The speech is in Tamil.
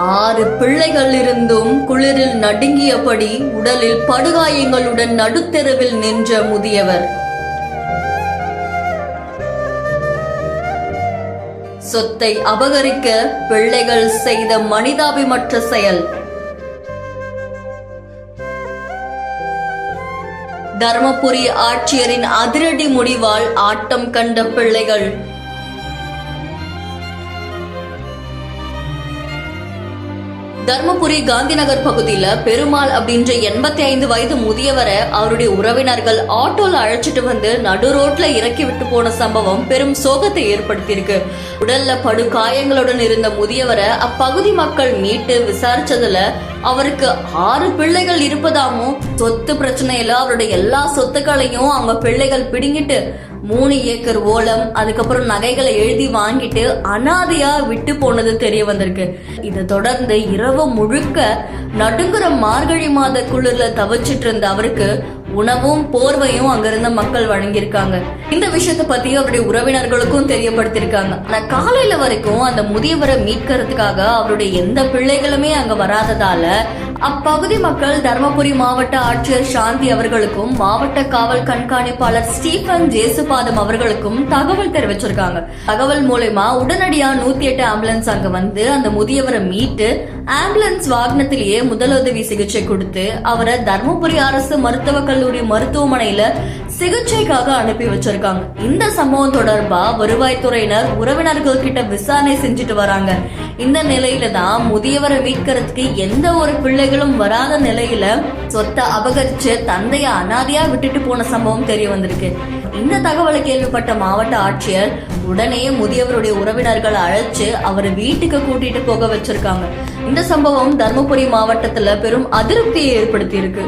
6 பிள்ளைகள் இருந்தும் குளிரில் நடுங்கியபடி உடலில் படுகாயங்களுடன் நடுத்தெருவில் நின்ற முதியவர். சொத்தை அபகரிக்க பிள்ளைகள் செய்த மனிதாபிமற்ற செயல். தர்மபுரி ஆட்சியரின் அதிரடி முடிவால் ஆட்டம் கண்ட பிள்ளைகள். தர்மபுரி காந்திநகர் பகுதியில பெருமாள் அப்படின்ற 85 வயது முதியவரை அவருடைய உறவினர்கள் ஆட்டோல அழைச்சிட்டு வந்து நடு ரோட்ல இறக்கி விட்டு போன சம்பவம் பெரும் சோகத்தை ஏற்படுத்தியிருக்கு. உடல்ல படு காயங்களுடன் இருந்த முதியவரை அப்பகுதி மக்கள் மீட்டு விசாரிச்சதுல அவருக்கு 6 பிள்ளைகள் இருப்பதாகவும் சொத்து பிரச்சனையில அவருடைய எல்லா சொத்துக்களையும் அவங்க பிள்ளைகள் பிடுங்கிட்டு 3 ஏக்கர் ஓலம் அதுக்கப்புறம் நகைகளை எழுதி வாங்கிட்டு அனாதையா விட்டு போனது தெரிய வந்திருக்கு. இதை தொடர்ந்து இரவு முழுக்க நடுங்குற மார்கழி மாத குளிர்ல தவிச்சிட்டு இருந்த அவருக்கு உணவும் போர்வையும் அங்கிருந்த மக்கள் வழங்கியிருக்காங்க. இந்த விஷயத்தை பத்தி அவருடைய உறவினர்களுக்கும் தெரியப்படுத்திருக்காங்க. ஆனா காலையில வரைக்கும் அந்த முதியவரை மீட்கிறதுக்காக அவருடைய எந்த பிள்ளைகளுமே அங்க வராததால அப்பகுதி மக்கள் தர்மபுரி மாவட்ட ஆட்சியர் சாந்தி அவர்களுக்கும் மாவட்ட காவல் கண்காணிப்பாளர் ஸ்டீபன் ஜேசுபாதம் அவர்களுக்கும் தகவல் தெரிவிச்சிருக்காங்க. தகவல் மூலமா உடனடியா 108 ஆம்புலன்ஸ் அங்க வந்து அந்த முதியவரை மீட்டு ஆம்புலன்ஸ் வாகனத்திலேயே முதலுதவி சிகிச்சை கொடுத்து அவரை தர்மபுரி அரசு மருத்துவக் கல்லூரி மருத்துவமனையில சிகிச்சைக்காக அனுப்பி வச்சிருக்காங்க. இந்த சம்பவம் தொடர்பா வருவாய்த்துறையினர் உறவினர்கள் கிட்ட விசாரணை செஞ்சுட்டு வராங்க. இந்த நிலையில தான் முதியவரை மீட்கிறதுக்கு எந்த ஒரு பிள்ளைகளும் வராத நிலையில சொத்தை அபகரிச்சு தந்தைய அனாதையா விட்டுட்டு போன சம்பவம் தெரிய வந்திருக்கு. இந்த தகவலை கேள்விப்பட்ட மாவட்ட ஆட்சியர் உடனே முதியவருடைய உறவினர்களை அழைச்சு அவரை வீட்டுக்கு கூட்டிட்டு போக வச்சிருக்காங்க. இந்த சம்பவம் தர்மபுரி மாவட்டத்துல பெரும் அதிருப்தியை ஏற்படுத்தி இருக்கு.